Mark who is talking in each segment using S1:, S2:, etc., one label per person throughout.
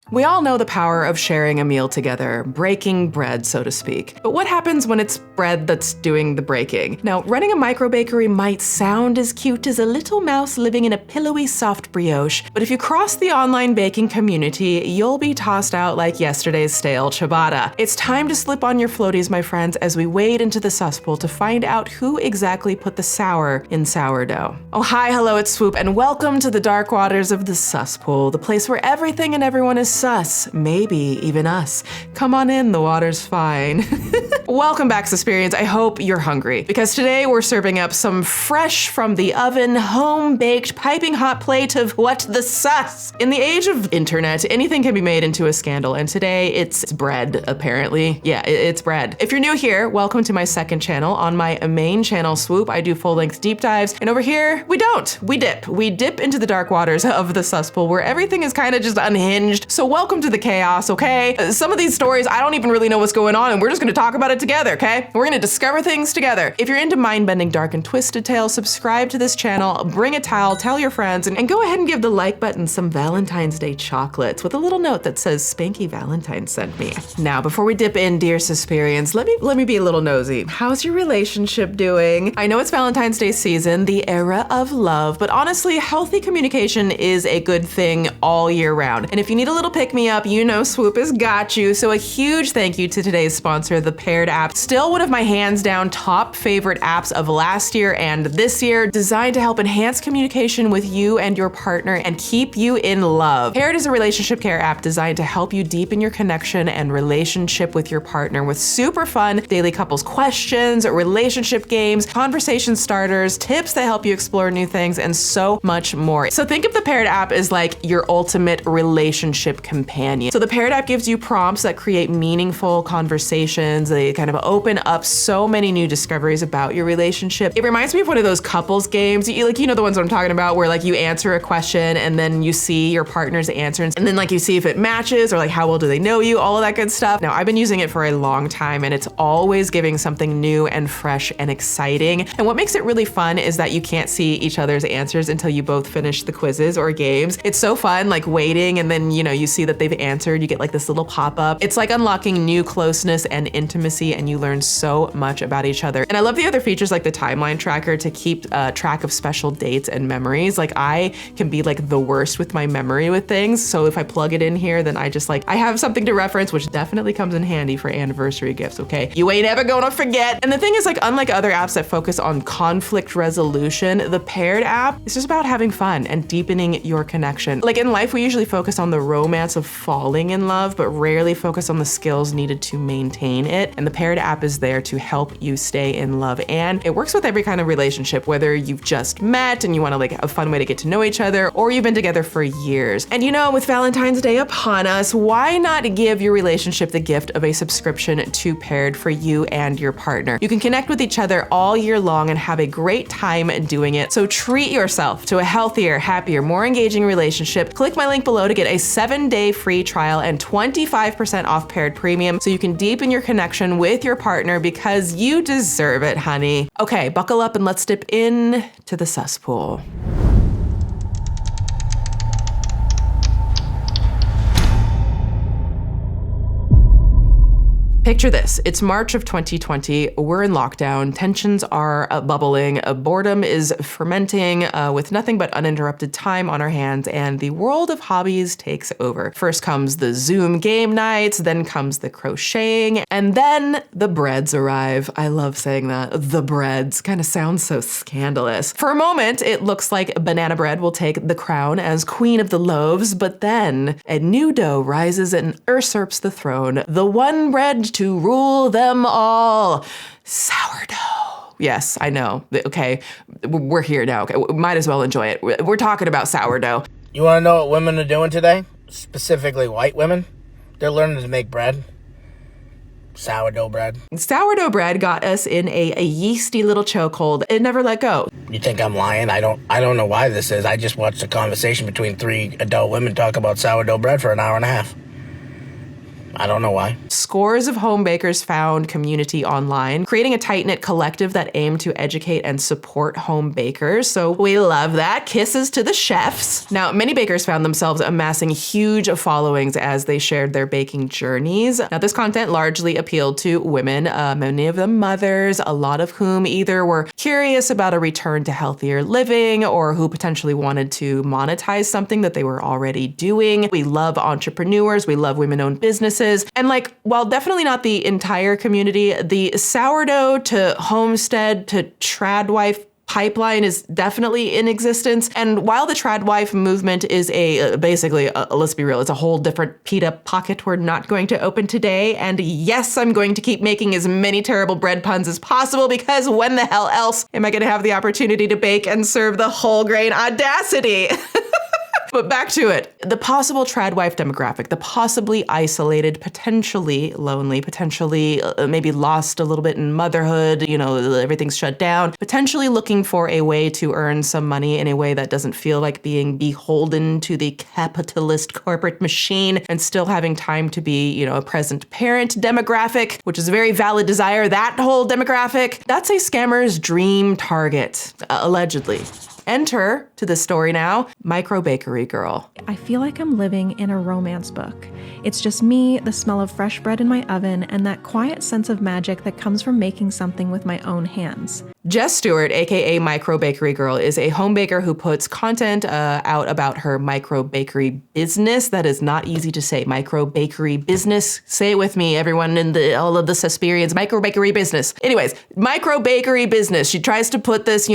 S1: We all know the power of sharing a meal together, breaking bread, so to speak. But what happens when it's bread that's doing the breaking? Now, running a microbakery might sound as cute as a little mouse living in a pillowy, soft brioche, but if you cross the online baking community, you'll be tossed out like yesterday's stale ciabatta. It's time to slip on your floaties, my friends, as we wade into the Suspool to find out who exactly put the sour in sourdough. Oh, hi, hello, it's Swoop, and welcome to the dark waters of the Suspool, the place where everything and everyone is sus, maybe even us. Come on in, the water's fine. Welcome back, Suspirians. I hope you're hungry, because today we're serving up some fresh from the oven, home-baked, piping hot plate of what the sus. In the age of internet, anything can be made into a scandal, and today it's bread, apparently. Yeah, it's bread. If you're new here, welcome to my second channel. On my main channel, Swoop, I do full-length deep dives, and over here, we don't. We dip. We dip into the dark waters of the Suspool, where everything is kind of just unhinged. So welcome to the chaos, okay? Some of these stories, I don't even really know what's going on, and we're just gonna talk about it together, okay? We're gonna discover things together. If you're into mind-bending, dark, and twisted tales, subscribe to this channel, bring a towel, tell your friends, and go ahead and give the like button some Valentine's Day chocolates with a little note that says, Spanky Valentine sent me. Now, before we dip in, dear Suspirians, let me be a little nosy. How's your relationship doing? I know it's Valentine's Day season, the era of love, but honestly, healthy communication is a good thing all year round. And if you need a little pick-me-up, you know Swoop has got you. So a huge thank you to today's sponsor, the Paired app. Still one of my hands-down top favorite apps of last year and this year, designed to help enhance communication with you and your partner and keep you in love. Paired is a relationship care app designed to help you deepen your connection and relationship with your partner with super fun daily couples questions, relationship games, conversation starters, tips that help you explore new things, and so much more. So think of the Paired app as like your ultimate relationship companion. So the Paired app gives you prompts that create meaningful conversations. They kind of open up so many new discoveries about your relationship. It reminds me of one of those couples games, you know the ones that I'm talking about, where like you answer a question and then you see your partner's answers, and then like you see if it matches or like how well do they know you, all of that good stuff. Now, I've been using it for a long time, and it's always giving something new and fresh and exciting. And what makes it really fun is that you can't see each other's answers until you both finish the quizzes or games. It's so fun, like waiting, and then you see that they've answered, you get like this little pop-up. It's like unlocking new closeness and intimacy, and you learn so much about each other. And I love the other features like the timeline tracker to keep track of special dates and memories. Like I can be like the worst with my memory with things. So if I plug it in here, then I have something to reference, which definitely comes in handy for anniversary gifts, okay? You ain't ever gonna forget. And the thing is, like, unlike other apps that focus on conflict resolution, the Paired app is just about having fun and deepening your connection. Like in life, we usually focus on the romance of falling in love, but rarely focus on the skills needed to maintain it. And the Paired app is there to help you stay in love. And it works with every kind of relationship, whether you've just met and you want to like a fun way to get to know each other, or you've been together for years. And with Valentine's Day upon us, why not give your relationship the gift of a subscription to Paired for you and your partner? You can connect with each other all year long and have a great time doing it. So treat yourself to a healthier, happier, more engaging relationship. Click my link below to get a 7-day free trial and 25% off Paired Premium so you can deepen your connection with your partner, because you deserve it, honey. Okay, buckle up and let's dip in to the Suspool. Picture this, it's March of 2020, we're in lockdown, tensions are bubbling, boredom is fermenting with nothing but uninterrupted time on our hands, and the world of hobbies takes over. First comes the Zoom game nights, then comes the crocheting, and then the breads arrive. I love saying that, the breads, kind of sounds so scandalous. For a moment, it looks like banana bread will take the crown as queen of the loaves, but then a new dough rises and usurps the throne, the one bread to rule them all. Sourdough. Yes, I know. Okay, we're here now. Okay, might as well enjoy it. We're talking about sourdough.
S2: You want to know what women are doing today? Specifically white women? They're learning to make bread. Sourdough bread.
S1: Sourdough bread got us in a yeasty little chokehold. It never let go.
S2: You think I'm lying? I don't know why this is. I just watched a conversation between 3 adult women talk about sourdough bread for an hour and a half. I don't know why.
S1: Scores of home bakers found community online, creating a tight-knit collective that aimed to educate and support home bakers. So we love that. Kisses to the chefs. Now, many bakers found themselves amassing huge followings as they shared their baking journeys. Now, this content largely appealed to women, many of them mothers, a lot of whom either were curious about a return to healthier living or who potentially wanted to monetize something that they were already doing. We love entrepreneurs. We love women-owned businesses. And like, while definitely not the entire community, the sourdough to homestead to tradwife pipeline is definitely in existence. And while the tradwife movement is basically, let's be real, it's a whole different pita pocket we're not going to open today. And yes, I'm going to keep making as many terrible bread puns as possible because when the hell else am I going to have the opportunity to bake and serve the whole grain audacity? But back to it. The possible tradwife demographic, the possibly isolated, potentially lonely, potentially maybe lost a little bit in motherhood, everything's shut down, potentially looking for a way to earn some money in a way that doesn't feel like being beholden to the capitalist corporate machine and still having time to be, a present parent demographic, which is a very valid desire. That whole demographic, that's a scammer's dream target, allegedly. Enter to the story now, Microbakery Girl.
S3: I feel like I'm living in a romance book. It's just me, the smell of fresh bread in my oven, and that quiet sense of magic that comes from making something with my own hands.
S1: Jess Stewart, aka Microbakery Girl, is a home baker who puts content out about her microbakery business. That is not easy to say. Microbakery business. Say it with me, everyone in all of the Susperians. Microbakery business. Anyways, microbakery business. She tries to put this,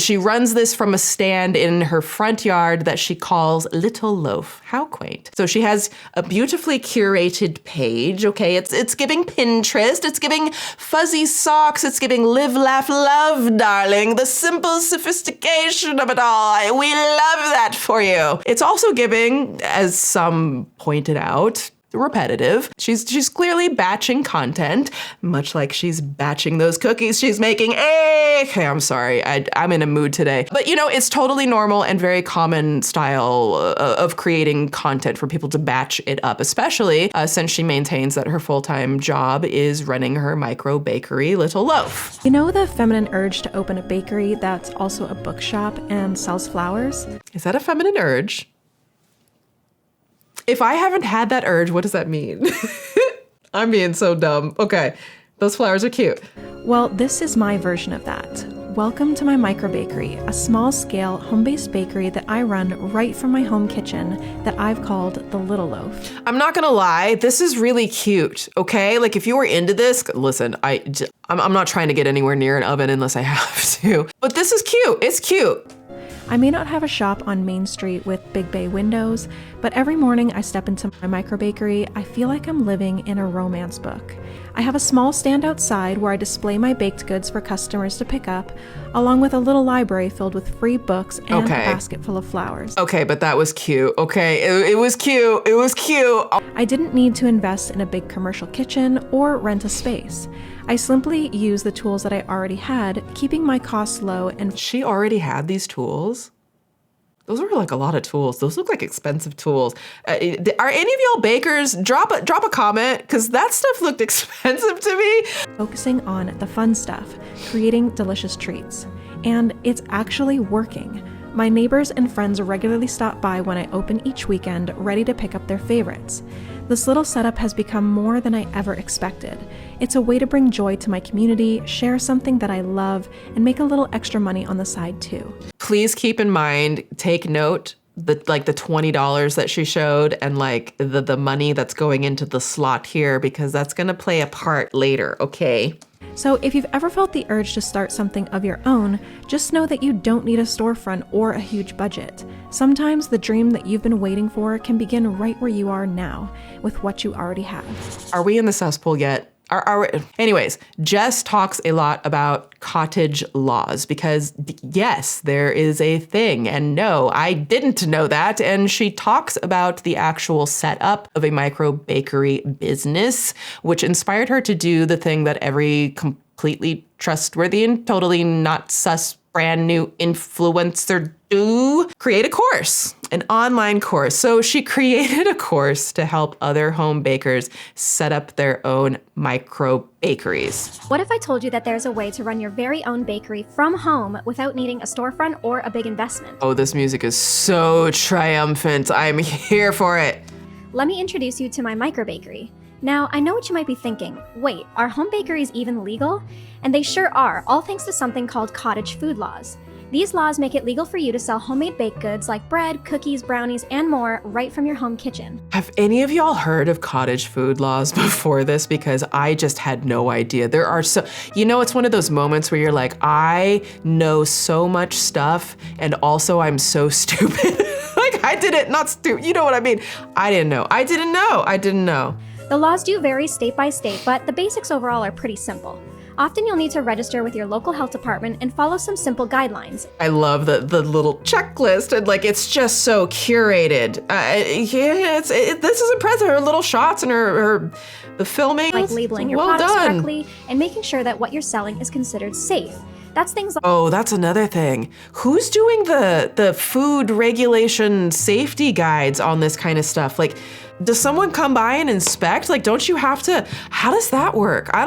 S1: she runs this from a stand in her front yard that she calls Little Loaf. How quaint. So she has a beautifully curated page. Okay, it's giving Pinterest. It's giving fuzzy socks. It's giving live, laugh, love. Darling, the simple sophistication of it all. We love that for you. It's also giving, as some pointed out, repetitive. She's clearly batching content, much like she's batching those cookies she's making. Okay, I'm sorry. I'm in a mood today. But it's totally normal and very common style of creating content for people to batch it up, especially since she maintains that her full-time job is running her micro bakery Little Loaf.
S3: The feminine urge to open a bakery that's also a bookshop and sells flowers?
S1: Is that a feminine urge? If I haven't had that urge, what does that mean? I'm being so dumb. Okay, those flowers are cute.
S3: Well, this is my version of that. Welcome to my microbakery, a small-scale, home-based bakery that I run right from my home kitchen that I've called the Little Loaf.
S1: I'm not gonna lie, this is really cute, okay? Like, if you were into this, listen, I'm not trying to get anywhere near an oven unless I have to. But this is cute, it's cute.
S3: I may not have a shop on Main Street with big bay windows, but every morning I step into my microbakery, I feel like I'm living in a romance book. I have a small stand outside where I display my baked goods for customers to pick up, along with a little library filled with free books and a basket full of flowers.
S1: Okay, but that was cute, okay? It was cute, it was cute.
S3: I didn't need to invest in a big commercial kitchen or rent a space. I simply used the tools that I already had, keeping my costs low and...
S1: She already had these tools? Those were like a lot of tools. Those look like expensive tools. Are any of y'all bakers? Drop a comment, because that stuff looked expensive to me.
S3: Focusing on the fun stuff, creating delicious treats. And it's actually working. My neighbors and friends regularly stop by when I open each weekend, ready to pick up their favorites. This little setup has become more than I ever expected. It's a way to bring joy to my community, share something that I love, and make a little extra money on the side too.
S1: Please keep in mind, take note, the $20 that she showed and the money that's going into the slot here, because that's gonna play a part later, okay?
S3: So if you've ever felt the urge to start something of your own, just know that you don't need a storefront or a huge budget. Sometimes the dream that you've been waiting for can begin right where you are now, with what you already have.
S1: Are we in the cesspool yet? Anyways, Jess talks a lot about cottage laws because yes, there is a thing. And no, I didn't know that. And she talks about the actual setup of a micro bakery business, which inspired her to do the thing that every completely trustworthy and totally not sus brand new influencer do? Create a course, an online course. So she created a course to help other home bakers set up their own micro bakeries.
S4: What if I told you that there's a way to run your very own bakery from home without needing a storefront or a big investment?
S1: Oh, this music is so triumphant. I'm here for it.
S4: Let me introduce you to my microbakery. Now, I know what you might be thinking. Wait, are home bakeries even legal? And they sure are, all thanks to something called cottage food laws. These laws make it legal for you to sell homemade baked goods like bread, cookies, brownies, and more right from your home kitchen.
S1: Have any of y'all heard of cottage food laws before this? Because I just had no idea. There are so, it's one of those moments where you're like, I know so much stuff and also I'm so stupid. Like I didn't, not stupid, you know what I mean? I didn't know.
S4: The laws do vary state by state, but the basics overall are pretty simple. Often you'll need to register with your local health department and follow some simple guidelines.
S1: I love the little checklist and it's just so curated. This is impressive. Her little shots and the filming.
S4: Like labeling your products correctly and making sure that what you're selling is considered safe. That's things like—
S1: Oh, that's another thing. Who's doing the food regulation safety guides on this kind of stuff? Does someone come by and inspect? Don't you have to? How does that work? I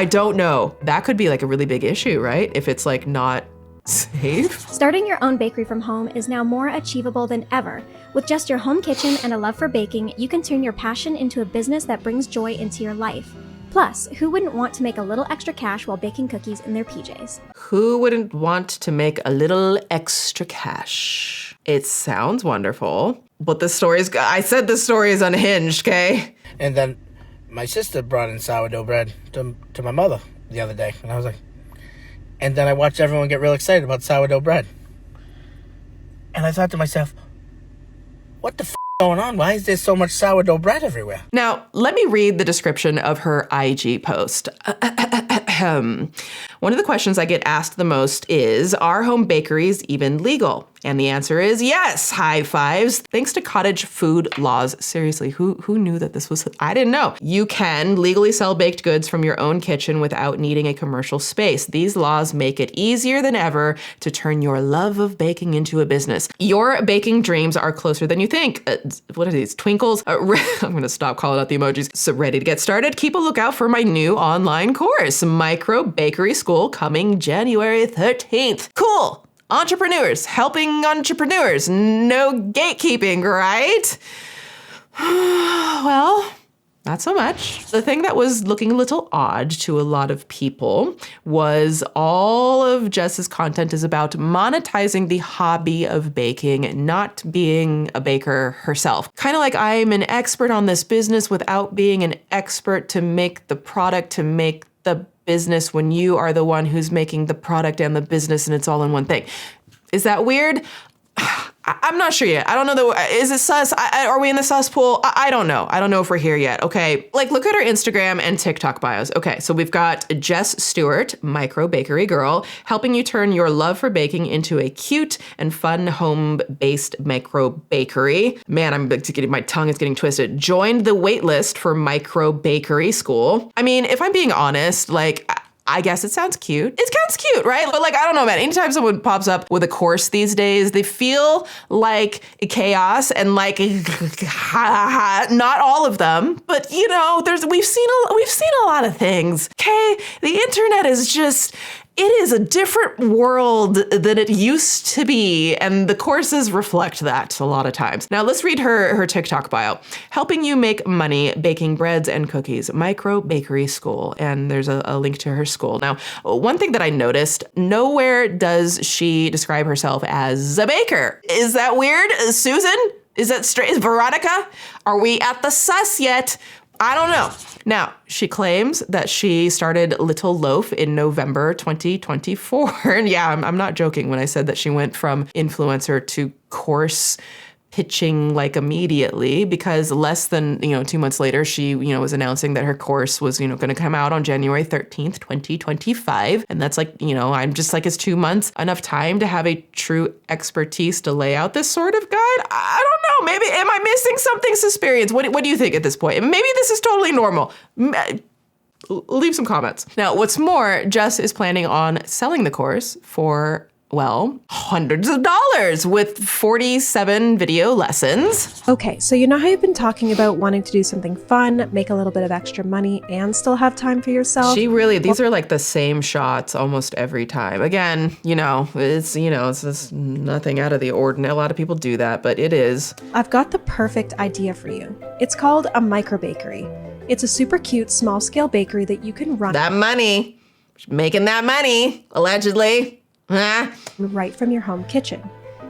S1: don't know. That could be a really big issue, right? If it's not safe.
S4: Starting your own bakery from home is now more achievable than ever. With just your home kitchen and a love for baking, you can turn your passion into a business that brings joy into your life. Plus, who wouldn't want to make a little extra cash while baking cookies in their PJs?
S1: Who wouldn't want to make a little extra cash? It sounds wonderful, but I said the story is unhinged, okay?
S2: And then my sister brought in sourdough bread to my mother the other day. And I was like, and then I watched everyone get real excited about sourdough bread. And I thought to myself, what the going on? Why is there so much sourdough bread everywhere?
S1: Now, let me read the description of her IG post. One of the questions I get asked the most is, are home bakeries even legal? And the answer is yes, high fives. Thanks to cottage food laws. Seriously, who knew that this was, I didn't know. You can legally sell baked goods from your own kitchen without needing a commercial space. These laws make it easier than ever to turn your love of baking into a business. Your baking dreams are closer than you think. What are these, twinkles? I'm gonna stop calling out the emojis. So ready to get started? Keep a lookout for my new online course, Microbakery School, coming January 13th. Cool. Entrepreneurs, helping entrepreneurs, no gatekeeping, right? Well, not so much. The thing that was looking a little odd to a lot of people was all of Jess's content is about monetizing the hobby of baking, not being a baker herself. Kind of like I'm an expert on this business without being an expert to make the product, to make the business, when you are the one who's making the product and the business and it's all in one thing. Is that weird? I'm not sure yet. I don't know. Is it sus? Are we in the Suspool? I don't know. I don't know if we're here yet. Okay. Look at our Instagram and TikTok bios. Okay. So we've got Jess Stewart, Microbakery Girl, helping you turn your love for baking into a cute and fun home-based micro bakery. Man, my tongue is getting twisted. Joined the wait list for Microbakery School. I mean, if I'm being honest, I guess it sounds cute. It sounds cute, right? But I don't know, man. Anytime someone pops up with a course these days, they feel like chaos and not all of them, but we've seen a lot of things. Okay, the internet is just, it is a different world than it used to be, and the courses reflect that a lot of times. Now let's read her TikTok bio. Helping you make money baking breads and cookies, Microbakery School, and there's a link to her school. Now, one thing that I noticed, nowhere does she describe herself as a baker. Is that weird? Susan? Is that straight? Veronica? Are we at the sus yet? I don't know. Now, she claims that she started Little Loaf in November 2024. And yeah, I'm not joking when I said that she went from influencer to course pitching immediately, because less than 2 months later she was announcing that her course was going to come out on January 13th, 2025, and that's I'm just is 2 months enough time to have a true expertise to lay out this sort of guide? I don't know, maybe am I missing something suspicious? What do you think at this point? Maybe this is totally normal. Leave some comments. Now, what's more, Jess is planning on selling the course for well, hundreds of dollars with 47 video lessons.
S3: Okay, so you know how you've been talking about wanting to do something fun, make a little bit of extra money, and still have time for yourself?
S1: These are like the same shots almost every time. Again, it's just nothing out of the ordinary. A lot of people do that, but it is.
S3: I've got the perfect idea for you. It's called a microbakery. It's a super cute, small-scale bakery that you can run
S1: that money, making that money, allegedly.
S3: Right from your home kitchen.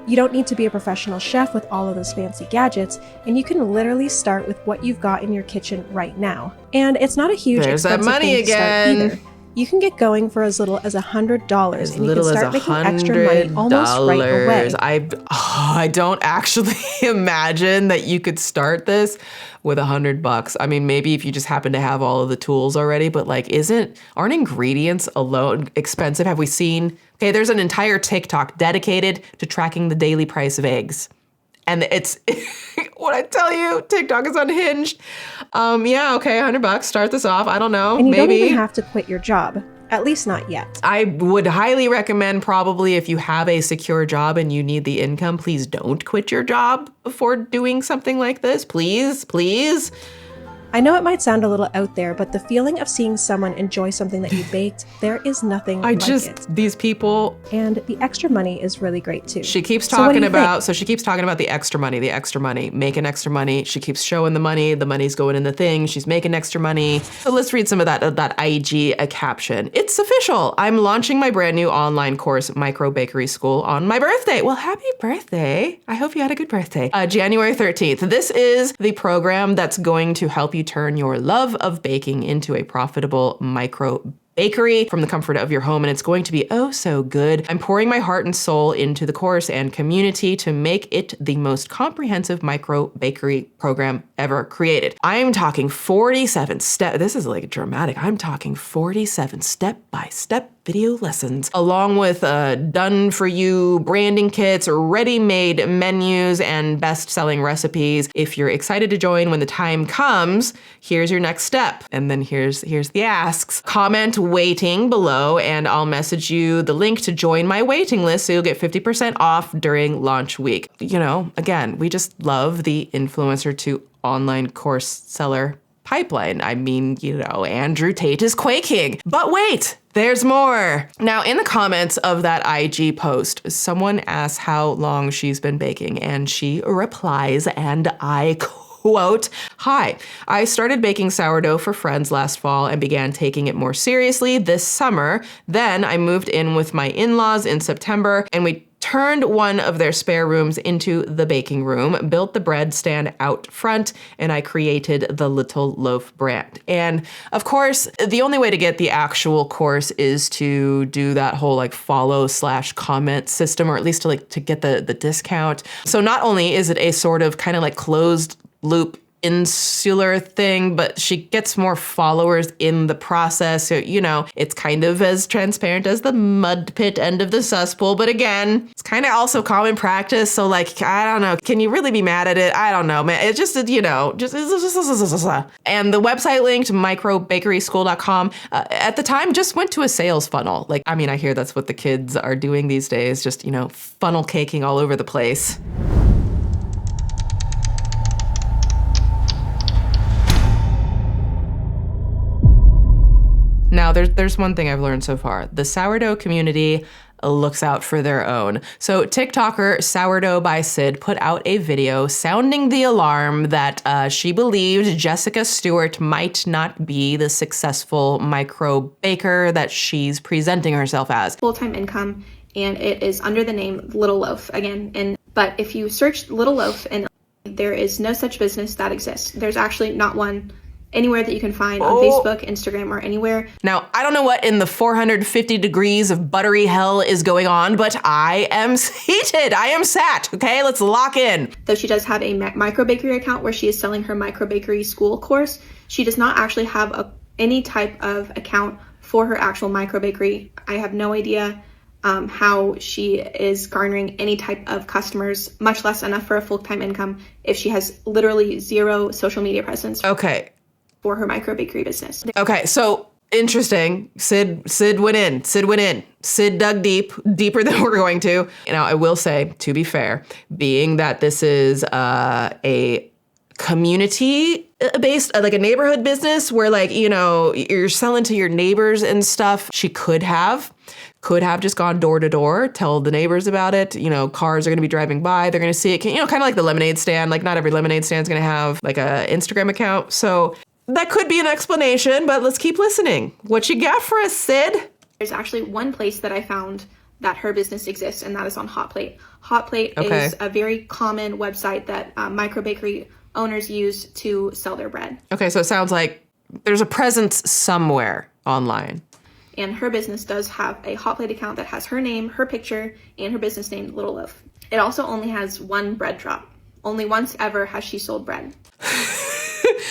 S3: You don't need to be a professional chef with all of those fancy gadgets, and you can literally start with what you've got in your kitchen right now. And it's not a huge expensive thing to start either. You can get going for as little as $100, and you can start making extra money almost right away.
S1: I don't actually imagine that you could start this with $100. I mean, maybe if you just happen to have all of the tools already, but like, aren't ingredients alone expensive? Have we seen? Okay, there's an entire TikTok dedicated to tracking the daily price of eggs. And it's, what I tell you, TikTok is unhinged. Yeah, okay, $100, start this off. I don't know,
S3: and you
S1: maybe.
S3: don't even have to quit your job. At least not yet.
S1: I would highly recommend, probably, if you have a secure job and you need the income, please don't quit your job before doing something like this. Please, please.
S3: I know it might sound a little out there, but the feeling of seeing someone enjoy something that you baked, there is nothing like it.
S1: These people.
S3: And the extra money is really great too.
S1: She keeps talking about the extra money, making extra money. She keeps showing the money's going in the thing. She's making extra money. So let's read some of that IG caption. It's official. I'm launching my brand new online course, Microbakery School, on my birthday. Well, happy birthday. I hope you had a good birthday. January 13th. This is the program that's going to help you turn your love of baking into a profitable micro bakery from the comfort of your home, and it's going to be oh so good. I'm pouring my heart and soul into the course and community to make it the most comprehensive micro bakery program ever created. I'm talking 47 steps. This is like dramatic. I'm talking 47 step-by-step video lessons, along with done-for-you branding kits, ready-made menus, and best-selling recipes. If you're excited to join when the time comes, here's your next step. And then here's the asks. Comment waiting below, and I'll message you the link to join my waiting list so you'll get 50% off during launch week. Again, we just love the influencer to online course seller pipeline. I mean, Andrew Tate is quaking. But wait, there's more. Now, in the comments of that IG post, someone asks how long she's been baking, and she replies, and I quote, "Hi, I started baking sourdough for friends last fall and began taking it more seriously this summer. Then I moved in with my in-laws in September, and we turned one of their spare rooms into the baking room, built the bread stand out front, and I created the Little Loaf brand." And of course, the only way to get the actual course is to do that whole follow/comment system, or at least to get the discount. So not only is it a sort of kind of closed loop insular thing, but she gets more followers in the process. So, it's kind of as transparent as the mud pit end of the cesspool. But again, it's kind of also common practice. So I don't know. Can you really be mad at it? I don't know, man. It's just, And the website linked, microbakeryschool.com, at the time just went to a sales funnel. I hear that's what the kids are doing these days. Just, funnel caking all over the place. Now, there's one thing I've learned so far. The sourdough community looks out for their own. So TikToker Sourdough by Sid put out a video sounding the alarm that she believed Jessica Stewart might not be the successful micro baker that she's presenting herself as.
S5: Full-time income, and it is under the name Little Loaf again. But if you search Little Loaf, and there is no such business that exists. There's actually not one anywhere that you can find on Facebook, Instagram, or anywhere.
S1: Now, I don't know what in the 450 degrees of buttery hell is going on, but I am seated. I am sat. Okay, let's lock in.
S5: Though she does have a microbakery account where she is selling her microbakery school course, she does not actually have any type of account for her actual microbakery. I have no idea how she is garnering any type of customers, much less enough for a full-time income, if she has literally zero social media presence.
S1: Okay.
S5: For her microbakery business.
S1: Okay, so Interesting. Sid went in. Sid dug deeper than we're going to. Now, I will say, to be fair, being that this is a community-based, like a neighborhood business where, like, you know, you're selling to your neighbors and stuff, she could have just gone door to door, tell the neighbors about it. You know, cars are going to be driving by. They're going to see it. You know, kind of like the lemonade stand. Like, not every lemonade stand is going to have like a Instagram account. So that could be an explanation, but let's keep listening. What you got for us, Sid?
S5: There's actually one place that I found that her business exists, and that is on Hotplate. Hotplate is a very common website that microbakery owners use to sell their bread.
S1: Okay, so it sounds like there's a presence somewhere online.
S5: And her business does have a Hotplate account that has her name, her picture, and her business name, Little Loaf. It also only has one bread drop. Only once ever has she sold bread.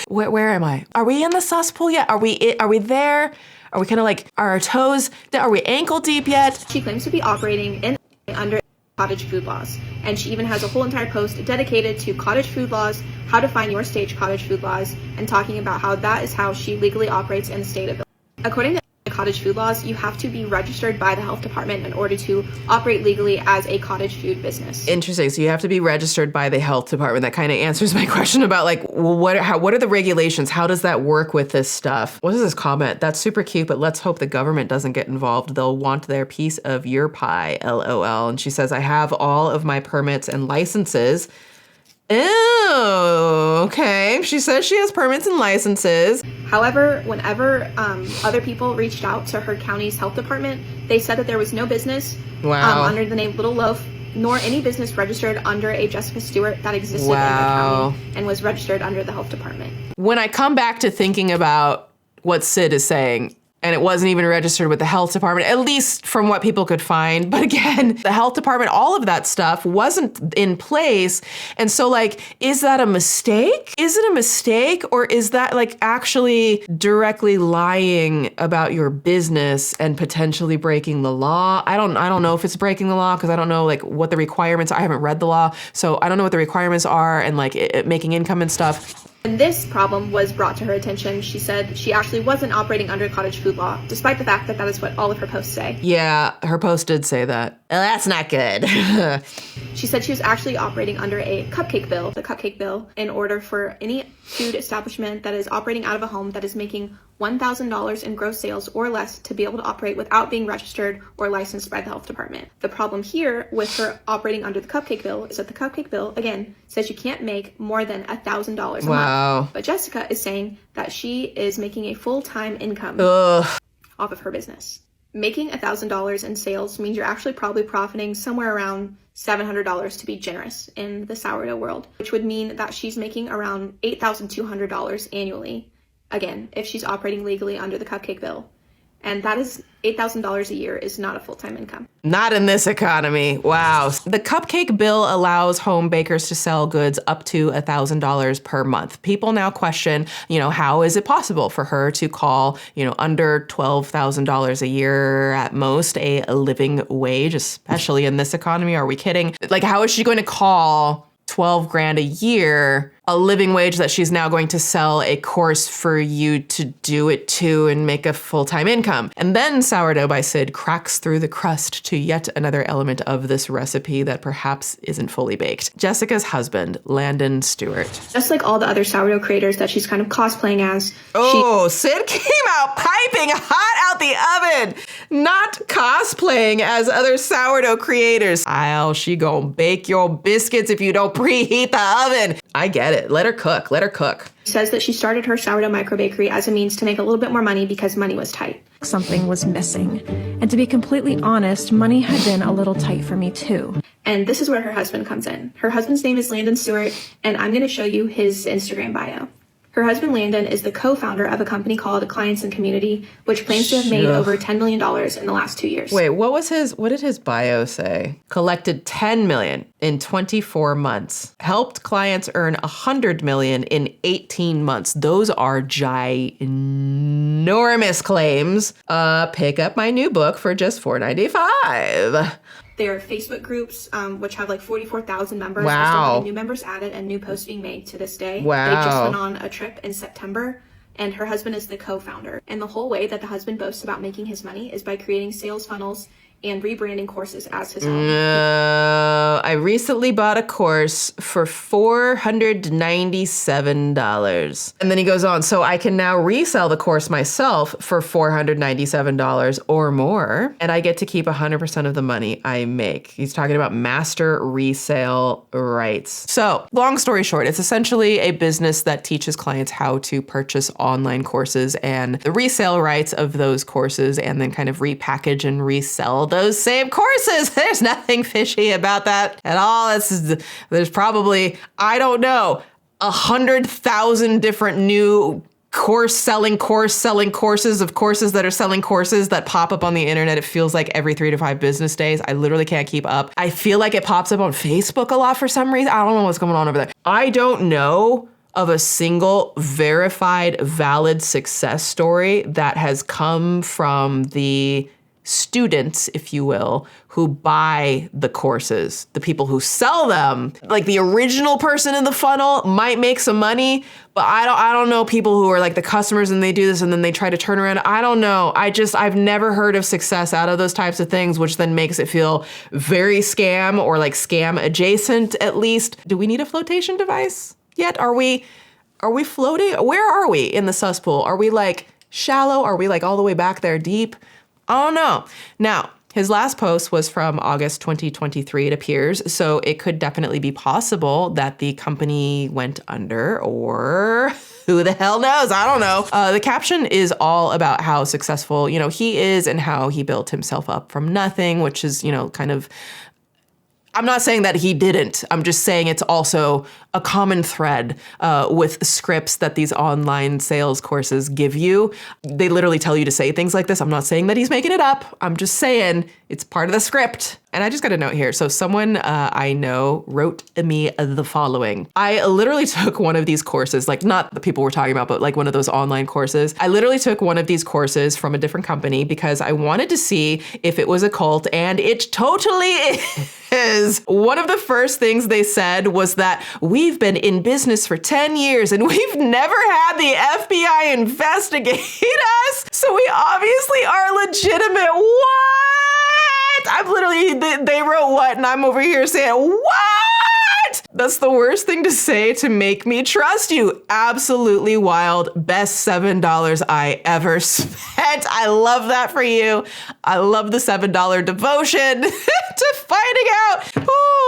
S1: Where am I? Are we in the Suspool yet? Are we there? Are we kind of like, are our toes, are we ankle deep yet?
S5: She claims to be operating in under cottage food laws. And she even has a whole entire post dedicated to cottage food laws, how to find your state's cottage food laws, and talking about how that is how she legally operates in the state of Illinois. According to cottage food laws, you have to be registered by the health department in order to operate legally as a cottage food business.
S1: Interesting. So you have to be registered by the health department. That kind of answers my question about, like, what are the regulations? How does that work with this stuff? What is this comment? That's super cute, but let's hope the government doesn't get involved. They'll want their piece of your pie, LOL. And she says, I have all of my permits and licenses. Oh, okay. She says she has permits and licenses.
S5: However, whenever other people reached out to her county's health department, they said that there was no business under the name Little Loaf, nor any business registered under a Jessica Stewart that existed in the county and was registered under the health department.
S1: When I come back to thinking about what Sid is saying, and it wasn't even registered with the health department, at least from what people could find. But again, the health department, all of that stuff wasn't in place. And so, like, is that a mistake? Is it a mistake? Or is that, like, actually directly lying about your business and potentially breaking the law? I don't know if it's breaking the law, because I don't know, like, what the requirements are. I haven't read the law, so I don't know what the requirements are, and, like, making income and stuff.
S5: When this problem was brought to her attention, she said she actually wasn't operating under cottage food law, despite the fact that that is what all of her posts say.
S1: Yeah, her post did say that. Oh, that's not good.
S5: She said she was actually operating under a cupcake bill, the cupcake bill, in order for any food establishment that is operating out of a home that is making $1,000 in gross sales or less to be able to operate without being registered or licensed by the health department. The problem here with her operating under the cupcake bill is that the cupcake bill, again, says you can't make more than $1,000 a month. But Jessica is saying that she is making a full-time income off of her business. Making $1,000 in sales means you're actually probably profiting somewhere around $700 to be generous in the sourdough world, which would mean that she's making around $8,200 annually. Again, if she's operating legally under the cupcake bill. And that is $8,000 a year is not a full-time income.
S1: Not in this economy. Wow. The cupcake bill allows home bakers to sell goods up to $1,000 per month. People now question, how is it possible for her to call, under $12,000 a year at most a living wage, especially in this economy? Are we kidding? Like, how is she going to call $12,000 a year a living wage that she's now going to sell a course for you to do it to and make a full-time income? And then Sourdough by Sid cracks through the crust to yet another element of this recipe that perhaps isn't fully baked. Jessica's husband, Landon Stewart.
S5: Just like all the other sourdough creators that she's kind of cosplaying as.
S1: Sid came out piping hot out the oven, not cosplaying as other sourdough creators. She gonna bake your biscuits if you don't preheat the oven. I get it. Let her cook.
S5: She says that she started her sourdough microbakery as a means to make a little bit more money because money was tight.
S3: Something was missing. And to be completely honest, money had been a little tight for me too.
S5: And this is where her husband comes in. Her husband's name is Landon Stewart, and I'm going to show you his Instagram bio. Her husband, Landon, is the co-founder of a company called Clients and Community, which claims to have made over $10 million in the last 2 years.
S1: Wait, what did his bio say? Collected $10 million in 24 months. Helped clients earn $100 million in 18 months. Those are ginormous claims. Pick up my new book for just $4.95.
S5: There are Facebook groups, which have like 44,000 members.
S1: Wow.
S5: There's still new members added and new posts being made to this day.
S1: Wow.
S5: They just went on a trip in September and her husband is the co-founder. And the whole way that the husband boasts about making his money is by creating sales funnels and rebranding courses as his own.
S1: I recently bought a course for $497. And then he goes on, so I can now resell the course myself for $497 or more, and I get to keep 100% of the money I make. He's talking about master resale rights. So, long story short, it's essentially a business that teaches clients how to purchase online courses and the resale rights of those courses, and then kind of repackage and resell those same courses. There's nothing fishy about that at all. There's probably, I don't know, 100,000 different new selling courses of courses that are selling courses that pop up on the internet. It feels like every 3 to 5 business days. I literally can't keep up. I feel like it pops up on Facebook a lot for some reason. I don't know what's going on over there. I don't know of a single verified, valid success story that has come from the students, if you will, who buy the courses, the people who sell them. Like the original person in the funnel might make some money, but I don't know people who are like the customers and they do this and then they try to turn around. I don't know. I've never heard of success out of those types of things, which then makes it feel very scam or like scam adjacent at least. Do we need a flotation device yet? Are we floating? Where are we in the cesspool? Are we like shallow? Are we like all the way back there deep? I don't know. Now, his last post was from August 2023, it appears, so it could definitely be possible that the company went under, or who the hell knows? I don't know. The caption is all about how successful, he is and how he built himself up from nothing, which is, kind of, I'm not saying that he didn't. I'm just saying it's also a common thread with scripts that these online sales courses give you. They literally tell you to say things like this. I'm not saying that he's making it up. I'm just saying it's part of the script. And I just got a note here. So someone I know wrote me the following. I literally took one of these courses, like not the people we're talking about, but like one of those online courses. I literally took one of these courses from a different company because I wanted to see if it was a cult, and it totally is. One of the first things they said was that we've been in business for 10 years and we've never had the FBI investigate us. So we obviously are legitimate. What? I'm literally, they wrote what? And I'm over here saying, what? That's the worst thing to say to make me trust you. Absolutely wild. Best $7 I ever spent. I love that for you. I love the $7 devotion to finding out,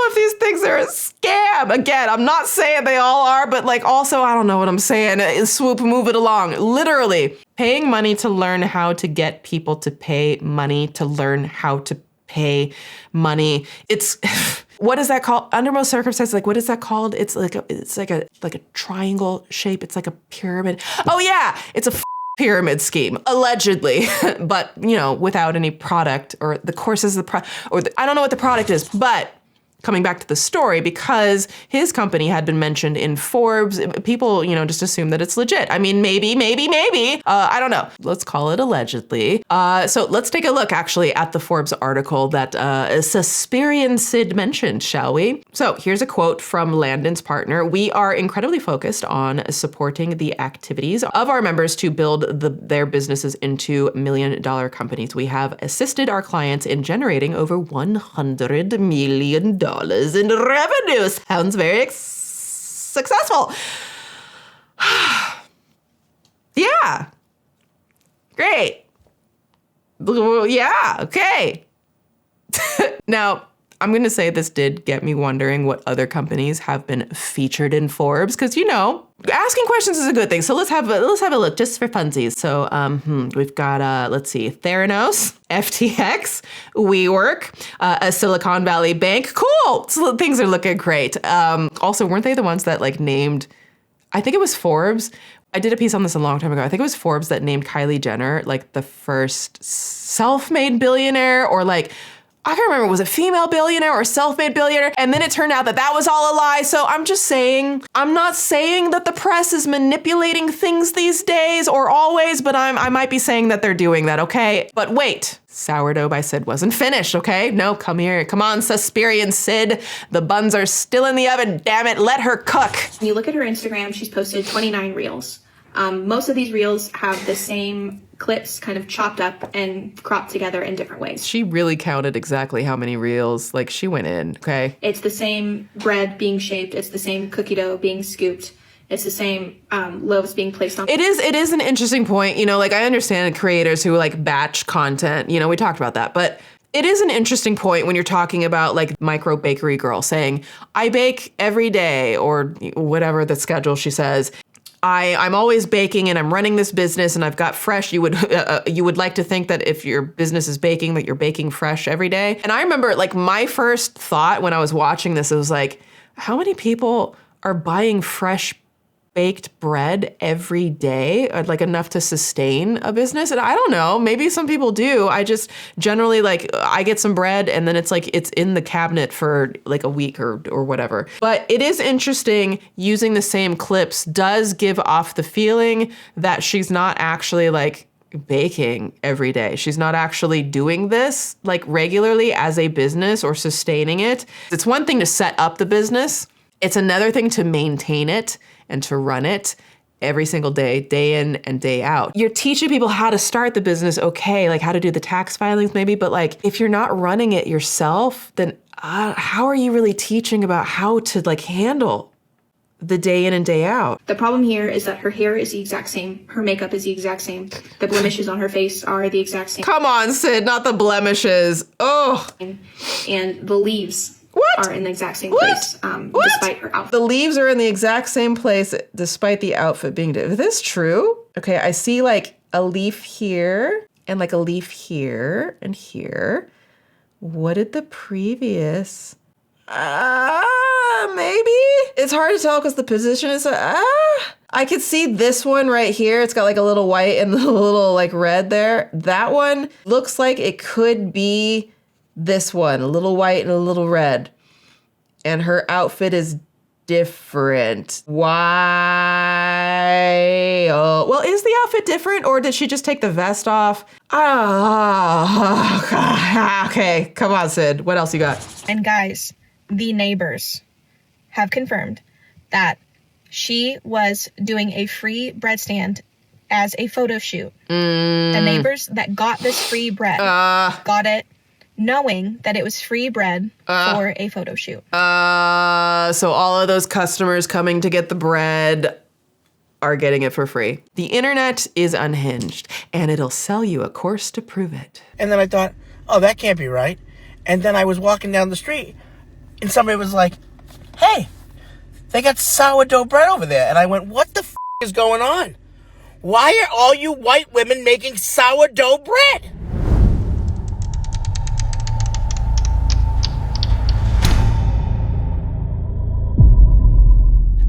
S1: if these things are a scam. Again, I'm not saying they all are, but like also, I don't know what I'm saying. Swoop, move it along. Literally, paying money to learn how to get people to pay money to learn how to pay money. It's what is that called? Under most circumstances, like what is that called? It's like a triangle shape. It's like a pyramid. Oh yeah, it's a pyramid scheme, allegedly, but without any product, or the course is I don't know what the product is, but coming back to the story, because his company had been mentioned in Forbes, people, just assume that it's legit. I mean, maybe. I don't know. Let's call it allegedly. So let's take a look actually at the Forbes article that Suspirian Sid mentioned, shall we? So here's a quote from Landon's partner. We are incredibly focused on supporting the activities of our members to build their businesses into $1 million companies. We have assisted our clients in generating over $100 million in revenue. Sounds very successful. Yeah. Great. Yeah. Okay. Now, I'm going to say this did get me wondering what other companies have been featured in Forbes, because asking questions is a good thing. So let's have a look just for funsies. So we've got let's see, Theranos, FTX, WeWork, a Silicon Valley bank. Cool. So things are looking great. Also, weren't they the ones that named? I think it was Forbes. I did a piece on this a long time ago. I think it was Forbes that named Kylie Jenner the first self-made billionaire, or I can't remember, was it female billionaire or self-made billionaire? And then it turned out that was all a lie. So I'm just saying, I'm not saying that the press is manipulating things these days or always, but I might be saying that they're doing that, okay? But wait, Sourdough by Sid wasn't finished, okay? No, come here. Come on, Suspirian Sid. The buns are still in the oven, damn it. Let her cook.
S5: When you look at her Instagram, she's posted 29 reels. Most of these reels have the same clips kind of chopped up and cropped together in different ways.
S1: She really counted exactly how many reels. Like, she went in, okay?
S5: It's the same bread being shaped. It's the same cookie dough being scooped. It's the same loaves being placed on.
S1: It is an interesting point. You know, like, I understand creators who like batch content. You know, we talked about that. But it is an interesting point when you're talking about like Microbakery Girl saying, I bake every day, or whatever the schedule she says. I'm always baking and I'm running this business and I've got fresh. You would like to think that if your business is baking, that you're baking fresh every day. And I remember, like, my first thought when I was watching this, it was like, how many people are buying fresh baked bread every day, like enough to sustain a business? And I don't know, maybe some people do. I just generally, like, I get some bread and then it's like it's in the cabinet for like a week or whatever. But it is interesting, using the same clips does give off the feeling that she's not actually like baking every day. She's not actually doing this like regularly as a business or sustaining it. It's one thing to set up the business. It's another thing to maintain it and to run it every single day, day in and day out. You're teaching people how to start the business, okay, like how to do the tax filings maybe, but like if you're not running it yourself, then how are you really teaching about how to like handle the day in and day out?
S5: The problem here is that her hair is the exact same. Her makeup is the exact same. The blemishes on her face are the exact same.
S1: Come on, Sid, not the blemishes. Oh.
S5: And the leaves are in the exact same place, despite her outfit.
S1: The leaves are in the exact same place despite the outfit being different. Is this true? Okay, I see like a leaf here and like a leaf here and here. What did the previous... maybe? It's hard to tell because the position is... I could see this one right here. It's got like a little white and a little like red there. That one looks like it could be this one, a little white and a little red. And her outfit is different. Why? Oh, well, is the outfit different or did she just take the vest off? Oh, okay. Come on, Sid. What else you got?
S5: And guys, the neighbors have confirmed that she was doing a free bread stand as a photo shoot. The neighbors that got this free bread got it knowing that it was free bread for a photo shoot.
S1: So all of those customers coming to get the bread are getting it for free. The internet is unhinged, and it'll sell you a course to prove it.
S2: And then I thought, oh, that can't be right. And then I was walking down the street, and somebody was like, hey, they got sourdough bread over there. And I went, what the f*** is going on? Why are all you white women making sourdough bread?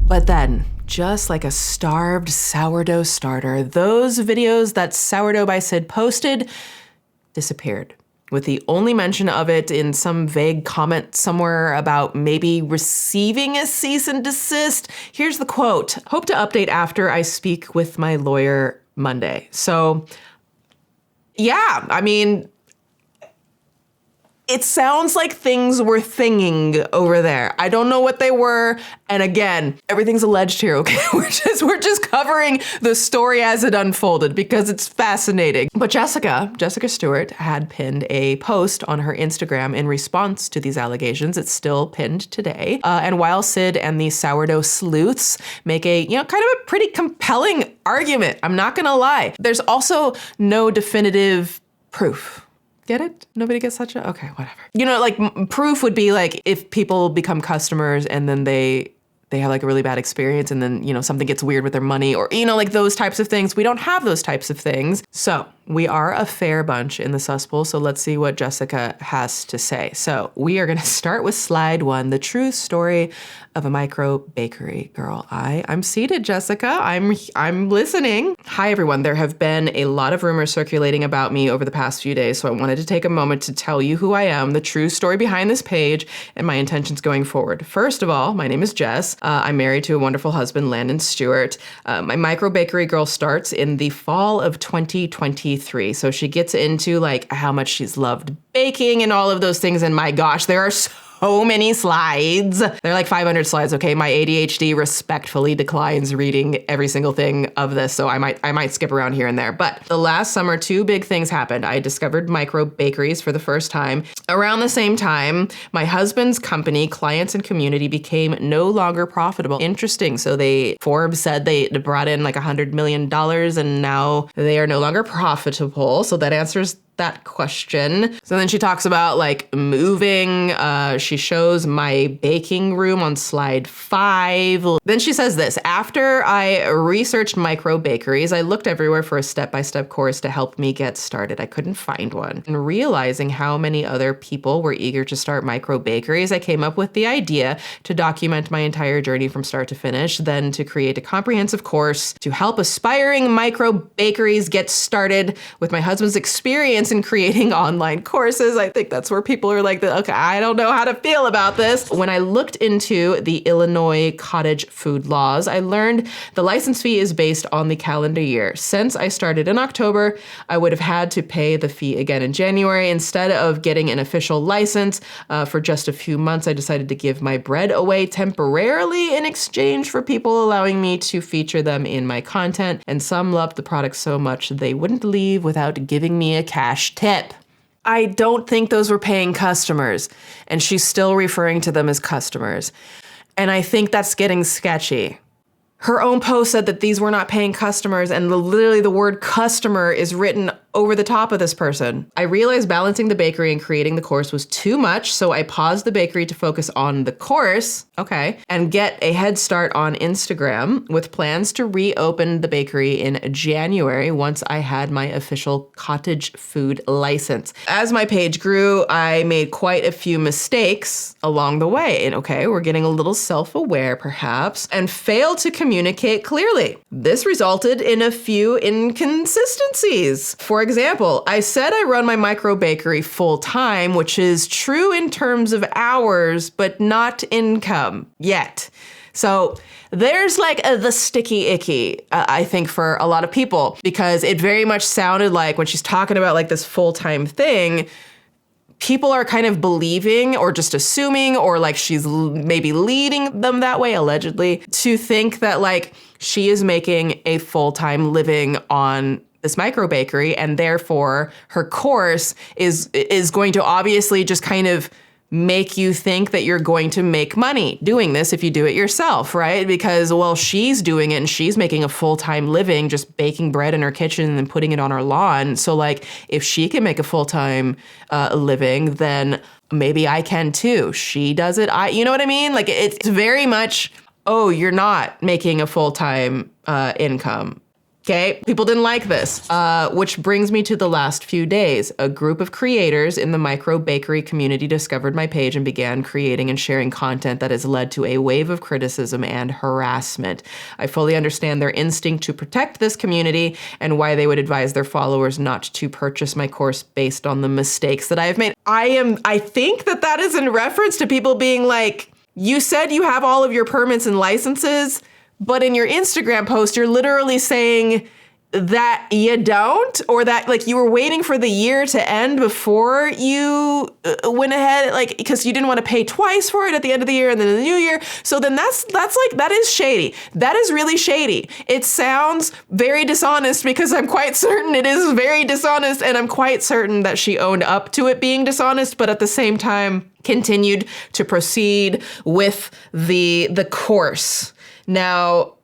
S1: But then, just like a starved sourdough starter, those videos that Sourdough by Sid posted disappeared, with the only mention of it in some vague comment somewhere about maybe receiving a cease and desist. Here's the quote: "Hope to update after I speak with my lawyer Monday." So, yeah, I mean, it sounds like things were thinging over there. I don't know what they were. And again, everything's alleged here, okay? We're just covering the story as it unfolded because it's fascinating. But Jessica Stewart had pinned a post on her Instagram in response to these allegations. It's still pinned today. And while Sid and the sourdough sleuths make a, kind of a pretty compelling argument, I'm not gonna lie, there's also no definitive proof. Get it? Nobody gets such a... Okay, whatever. Like proof would be like if people become customers and then they have like a really bad experience and then, something gets weird with their money or, like those types of things. We don't have those types of things. So we are a fair bunch in the Suspool. So let's see what Jessica has to say. So we are going to start with slide 1, the true story of a microbakery girl. I'm seated, Jessica. I'm listening. Hi, everyone. There have been a lot of rumors circulating about me over the past few days, so I wanted to take a moment to tell you who I am, the true story behind this page, and my intentions going forward. First of all, my name is Jess. I'm married to a wonderful husband, Landon Stewart. My Microbakery Girl starts in the fall of 2023, so she gets into like how much she's loved baking and all of those things, and my gosh, there are so so many slides. They're like 500 slides, okay? My ADHD respectfully declines reading every single thing of this, so I might skip around here and there. But the last summer, two big things happened. I discovered microbakeries for the first time. Around the same time, my husband's company, Clients and Community, became no longer profitable. Interesting. So Forbes said they brought in like $100 million and now they are no longer profitable. So that answers that question. So then she talks about like moving. She shows my baking room on slide 5. Then she says this: after I researched micro bakeries, I looked everywhere for a step-by-step course to help me get started. I couldn't find one. And realizing how many other people were eager to start micro bakeries, I came up with the idea to document my entire journey from start to finish, then to create a comprehensive course to help aspiring micro bakeries get started. With my husband's experience in creating online courses, I think that's where people are like, okay, I don't know how to feel about this. When I looked into the Illinois cottage food laws, I learned the license fee is based on the calendar year. Since I started in October, I would have had to pay the fee again in January. Instead of getting an official license for just a few months, I decided to give my bread away temporarily in exchange for people allowing me to feature them in my content. And some loved the product so much they wouldn't leave without giving me a cash tip. I don't think those were paying customers, and she's still referring to them as customers. And I think that's getting sketchy. Her own post said that these were not paying customers, and literally the word customer is written over the top of this person. I realized balancing the bakery and creating the course was too much, so I paused the bakery to focus on the course, and get a head start on Instagram with plans to reopen the bakery in January once I had my official cottage food license. As my page grew, I made quite a few mistakes along the way, and we're getting a little self-aware perhaps, and failed to communicate clearly. This resulted in a few inconsistencies. For example, I said I run my micro bakery full time, which is true in terms of hours, but not income yet. So there's like the sticky icky, I think, for a lot of people, because it very much sounded like when she's talking about like this full-time thing, people are kind of believing or just assuming, or like she's maybe leading them that way, allegedly, to think that like she is making a full-time living on this micro bakery, and therefore her course is going to obviously just kind of make you think that you're going to make money doing this if you do it yourself, right? Because, well, she's doing it and she's making a full-time living just baking bread in her kitchen and putting it on her lawn. So like if she can make a full-time living, then maybe I can too. She does it. You know what I mean? Like it's very much, oh, you're not making a full-time income. Okay, people didn't like this, which brings me to the last few days. A group of creators in the micro bakery community discovered my page and began creating and sharing content that has led to a wave of criticism and harassment. I fully understand their instinct to protect this community and why they would advise their followers not to purchase my course based on the mistakes that I have made. I think that is in reference to people being like, you said you have all of your permits and licenses, but in your Instagram post, you're literally saying that you don't, or that like you were waiting for the year to end before you went ahead, like because you didn't want to pay twice for it at the end of the year and then in the new year. So then that's like, that is shady. That is really shady. It sounds very dishonest because I'm quite certain it is very dishonest, and I'm quite certain that she owned up to it being dishonest, but at the same time continued to proceed with the course. Now,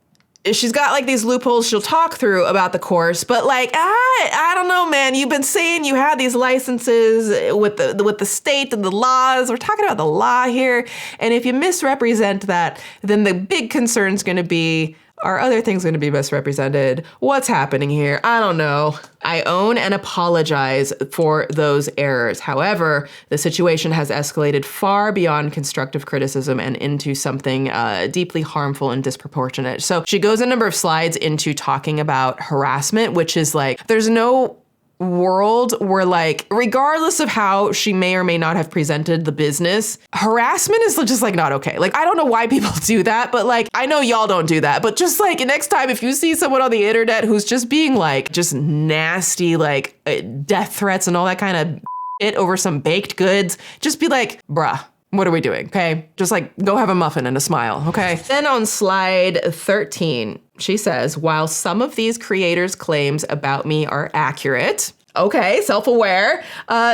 S1: she's got like these loopholes she'll talk through about the course, but like, I don't know, man. You've been saying you had these licenses with the state and the laws. We're talking about the law here. And if you misrepresent that, then the big concern is going to be, are other things going to be misrepresented? What's happening here? I don't know. I own and apologize for those errors. However, the situation has escalated far beyond constructive criticism and into something deeply harmful and disproportionate. So she goes a number of slides into talking about harassment, which is like, there's no world where like, regardless of how she may or may not have presented the business, harassment is just like not okay. Like, I don't know why people do that, but like, I know y'all don't do that, but just like next time, if you see someone on the internet who's just being like, just nasty, like death threats and all that kind of shit over some baked goods, just be like, bruh, What are we doing? Okay, just like go have a muffin and a smile, okay? Then on slide 13, she says, while some of these creators' claims about me are accurate, okay, self-aware,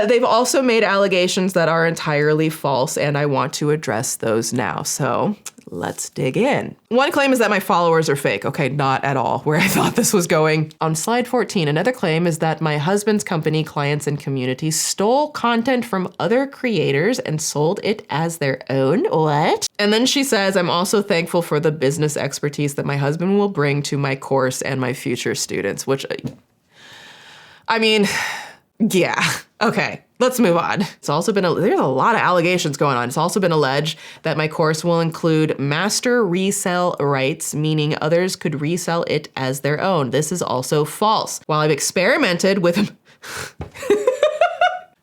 S1: they've also made allegations that are entirely false, and I want to address those now. So let's dig in. One claim is that my followers are fake. Okay, not at all where I thought this was going. On slide 14, another claim is that my husband's company, clients, and community stole content from other creators and sold it as their own. What? And then she says, I'm also thankful for the business expertise that my husband will bring to my course and my future students, which, I mean, yeah, okay. Let's move on. It's also been, there's a lot of allegations going on. It's also been alleged that my course will include master resale rights, meaning others could resell it as their own. This is also false. While I've experimented with,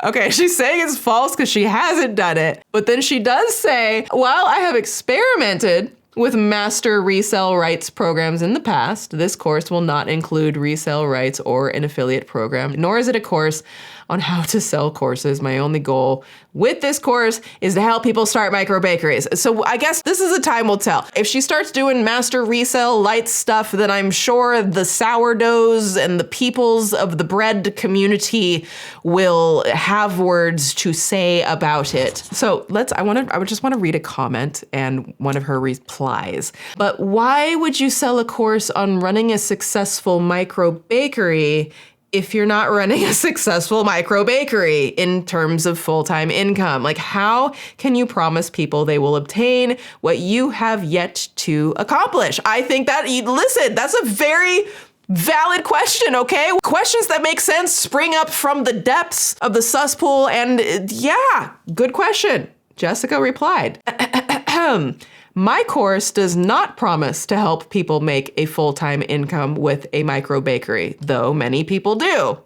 S1: okay, she's saying it's false because she hasn't done it. But then she does say, while I have experimented with master resale rights programs in the past, this course will not include resale rights or an affiliate program, nor is it a course on how to sell courses. My only goal with this course is to help people start micro bakeries. So I guess this is a time will tell. If she starts doing master resale light stuff, then I'm sure the sourdoughs and the peoples of the bread community will have words to say about it. So I would just want to read a comment and one of her replies. But why would you sell a course on running a successful micro bakery if you're not running a successful micro bakery in terms of full-time income? Like, how can you promise people they will obtain what you have yet to accomplish? I think that, listen, that's a very valid question, okay? Questions that make sense spring up from the depths of the Suspool, and yeah, good question. Jessica replied, my course does not promise to help people make a full-time income with a micro bakery, though many people do.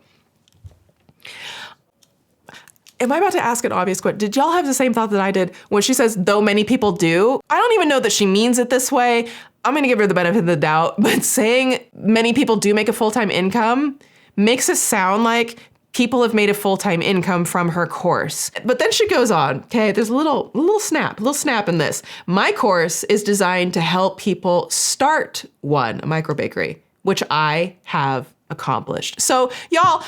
S1: Am I about to ask an obvious question? Did y'all have the same thought that I did when she says, though many people do? I don't even know that she means it this way. I'm gonna give her the benefit of the doubt, but saying many people do make a full-time income makes it sound like people have made a full-time income from her course. But then she goes on, okay, there's a little snap in this. My course is designed to help people start a micro bakery, which I have accomplished. So y'all,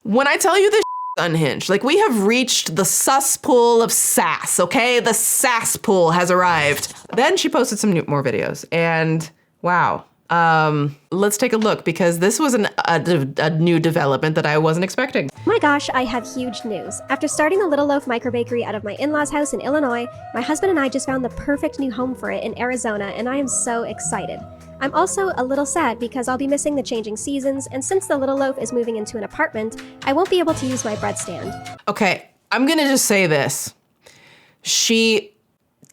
S1: when I tell you this unhinged, like we have reached the cesspool of sass, okay? The sass pool has arrived. Then she posted some more videos and wow. Let's take a look because this was a new development that I wasn't expecting.
S4: My gosh, I have huge news. After starting the Little Loaf microbakery out of my in-laws' house in Illinois, my husband and I just found the perfect new home for it in Arizona, and I am so excited. I'm also a little sad because I'll be missing the changing seasons, and since the Little Loaf is moving into an apartment, I won't be able to use my bread stand. Okay,
S1: I'm gonna just say this. She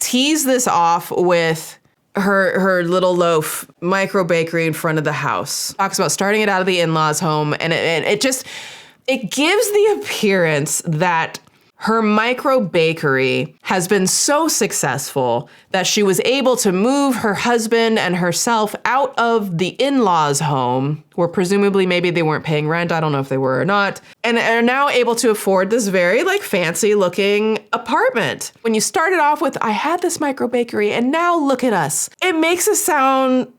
S1: teased this off with her Little Loaf micro bakery in front of the house. Talks about starting it out of the in-laws home, and it gives the appearance that her micro bakery has been so successful that she was able to move her husband and herself out of the in-laws home, where presumably maybe they weren't paying rent. I don't know if they were or not, and are now able to afford this very fancy looking apartment. When you started off with, I had this micro bakery and now look at us. It makes it sound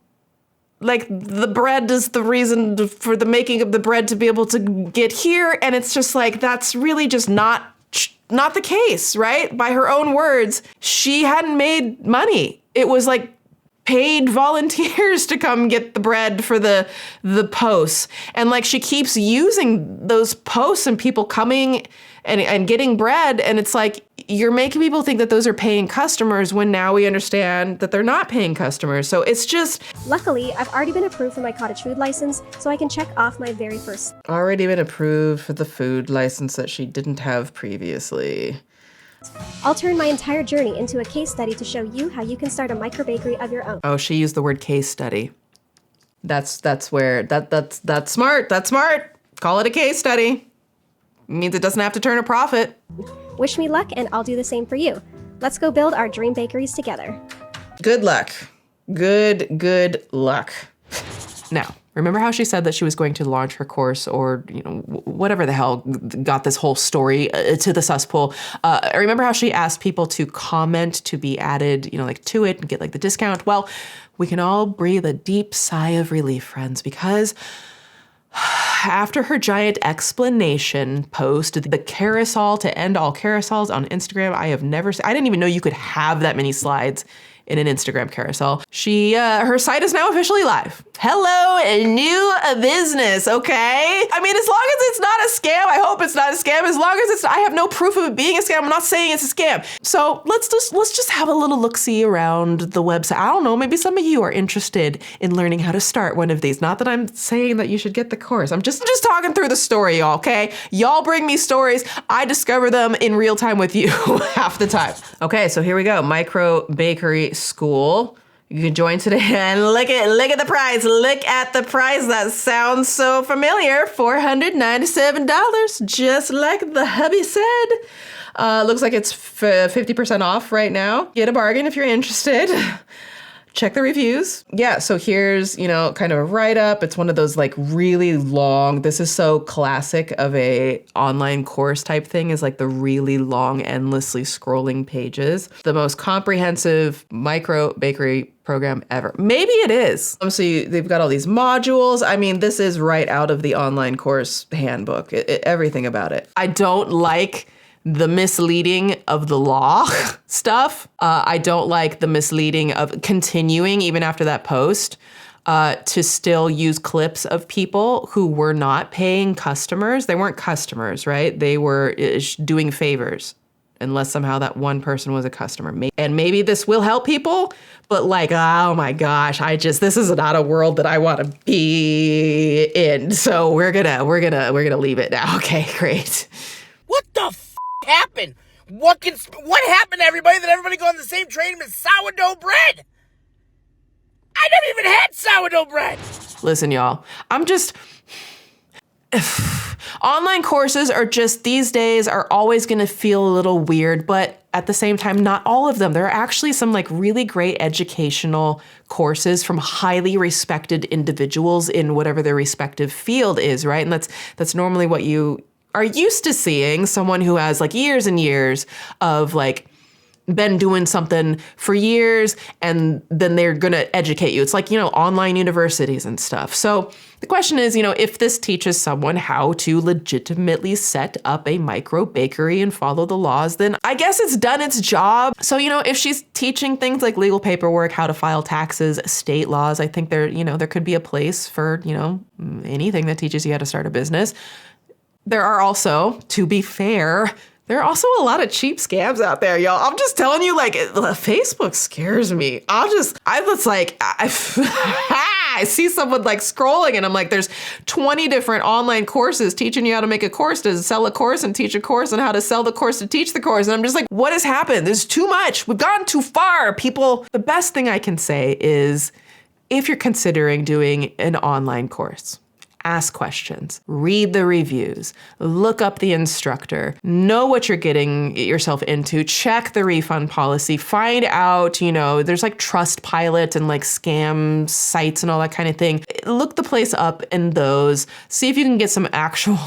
S1: like the bread is the reason for the making of the bread to be able to get here. And it's just like, that's really just not the case, right? By her own words, she hadn't made money. It was like paid volunteers to come get the bread for the posts. And she keeps using those posts and people coming and getting bread. And it's like, you're making people think that those are paying customers when now we understand that they're not paying customers. So it's just...
S4: Luckily, I've already been approved for my cottage food license, so I can check off my very first...
S1: Already been approved for the food license that she didn't have previously.
S4: I'll turn my entire journey into a case study to show you how you can start a micro bakery of your own.
S1: Oh, she used the word case study. That's smart. That's smart. Call it a case study. It means it doesn't have to turn a profit.
S4: Wish me luck, and I'll do the same for you. Let's go build our dream bakeries together.
S1: Good luck. Good luck. Now, Remember how she said that she was going to launch her course or, whatever the hell got this whole story to the Suspool. Remember how she asked people to comment to be added, to it and get the discount? Well, we can all breathe a deep sigh of relief, friends, because after her giant explanation post, the carousel to end all carousels on Instagram, I didn't even know you could have that many slides in an Instagram carousel. Her site is now officially live. Hello, a new business, okay? I mean, as long as it's not a scam, I hope it's not a scam. As long as I have no proof of it being a scam, I'm not saying it's a scam. So let's just have a little look-see around the website. I don't know, maybe some of you are interested in learning how to start one of these. Not that I'm saying that you should get the course. I'm just talking through the story, y'all, okay? Y'all bring me stories. I discover them in real time with you half the time. Okay, so here we go. Microbakery School. You can join today and look at the price. Look at the price. That sounds so familiar. $497, just like the hubby said. Looks like it's 50% off right now. Get a bargain if you're interested. Check the reviews. Yeah, so here's, kind of a write-up. It's one of those really long, this is so classic of a online course type thing, is the really long, endlessly scrolling pages. The most comprehensive micro bakery program ever. Maybe it is. So they've got all these modules. I mean, this is right out of the online course handbook, everything about it. I don't like the misleading of the law stuff. I don't like the misleading of continuing, even after that post, to still use clips of people who were not paying customers. They weren't customers, right? They were doing favors, unless somehow that one person was a customer. And maybe this will help people, but oh my gosh, this is not a world that I want to be in. So we're gonna leave it now. Okay, great.
S2: What the happened? What happened to everybody that everybody go on the same train with sourdough bread? I never even had sourdough bread.
S1: Listen, y'all, online courses are just, these days, are always going to feel a little weird, but at the same time, not all of them. There are actually some really great educational courses from highly respected individuals in whatever their respective field is, right? And that's normally what you are used to seeing, someone who has years and years of been doing something for years, and then they're going to educate you. It's online universities and stuff. So the question is, if this teaches someone how to legitimately set up a micro bakery and follow the laws, then I guess it's done its job. So, if she's teaching things like legal paperwork, how to file taxes, state laws, I think there could be a place for, anything that teaches you how to start a business. There are also, to be fair, there are also a lot of cheap scams out there, y'all. I'm just telling you, Facebook scares me. I see someone scrolling and I'm there's 20 different online courses teaching you how to make a course, to sell a course and teach a course, and how to sell the course to teach the course. And I'm just what has happened? There's too much. We've gone too far. People, the best thing I can say is, if you're considering doing an online course, ask questions, read the reviews, look up the instructor, know what you're getting yourself into, check the refund policy, find out, there's Trustpilot and scam sites and all that kind of thing. Look the place up in those, see if you can get some actual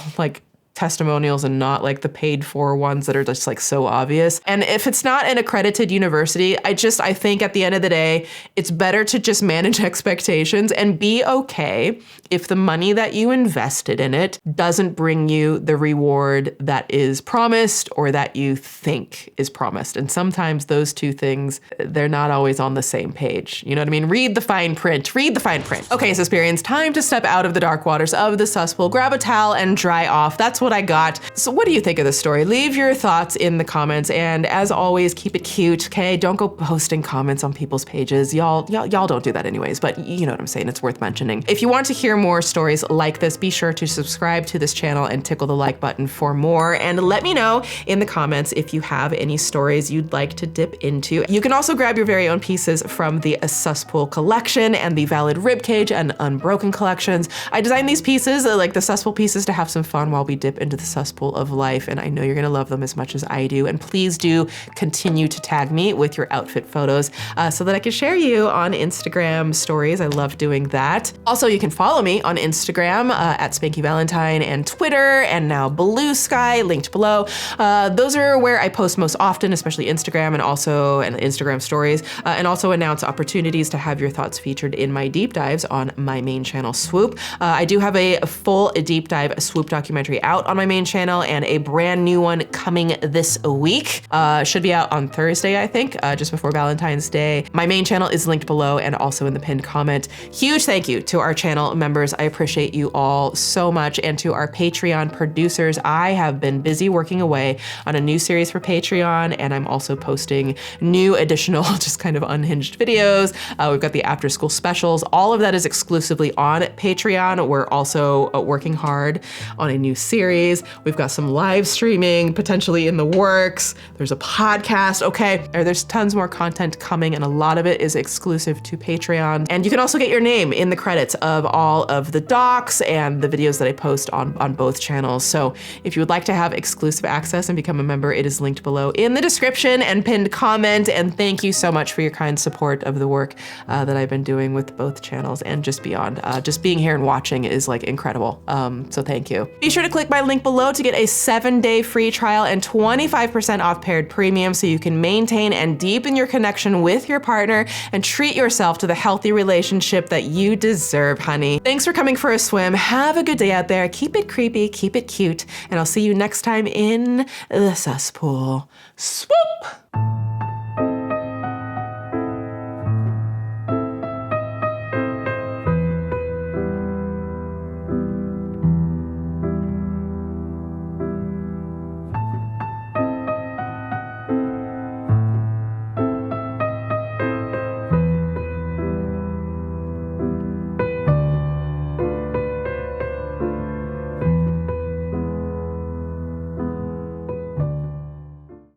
S1: testimonials and not the paid for ones that are just so obvious. And if it's not an accredited university, I think at the end of the day, it's better to just manage expectations and be okay if the money that you invested in it doesn't bring you the reward that is promised or that you think is promised. And sometimes those two things, they're not always on the same page. You know what I mean? Read the fine print. Read the fine print. Okay, Suspirians, time to step out of the dark waters of the Suspool, grab a towel and dry off. That's what I got. So what do you think of this story? Leave your thoughts in the comments, and as always, keep it cute, okay? Don't go posting comments on people's pages. Y'all don't do that anyways, but you know what I'm saying, it's worth mentioning. If you want to hear more stories like this, be sure to subscribe to this channel and tickle the like button for more, and let me know in the comments if you have any stories you'd like to dip into. You can also grab your very own pieces from the Suspool collection and the Valid Ribcage and Unbroken collections. I designed these pieces, the Suspool pieces, to have some fun while we dip dip into the cesspool of life, and I know you're gonna love them as much as I do. And please do continue to tag me with your outfit photos so that I can share you on Instagram stories. I love doing that. Also, you can follow me on Instagram at Spanky Valentine, and Twitter, and now Bluesky, linked below. Those are where I post most often, especially Instagram and Instagram stories, and also announce opportunities to have your thoughts featured in my deep dives on my main channel, Swoop. I do have a full deep dive Swoop documentary out on my main channel, and a brand new one coming this week. Should be out on Thursday, I think, just before Valentine's Day. My main channel is linked below and also in the pinned comment. Huge thank you to our channel members. I appreciate you all so much. And to our Patreon producers, I have been busy working away on a new series for Patreon, and I'm also posting new additional just kind of unhinged videos. We've got the after school specials. All of that is exclusively on Patreon. We're also working hard on a new series. We've got some live streaming potentially in the works. There's a podcast, okay? There's tons more content coming, and a lot of it is exclusive to Patreon. And you can also get your name in the credits of all of the docs and the videos that I post on both channels. So if you would like to have exclusive access and become a member, it is linked below in the description and pinned comment. And thank you so much for your kind support of the work that I've been doing with both channels and just beyond. Just being here and watching is like incredible. So thank you. Be sure to click my link below to get a 7-day free trial and 25% off paired premium so you can maintain and deepen your connection with your partner and treat yourself to the healthy relationship that you deserve, honey. Thanks for coming for a swim. Have a good day out there. Keep it creepy, keep it cute, and I'll see you next time in the cesspool. Swoop!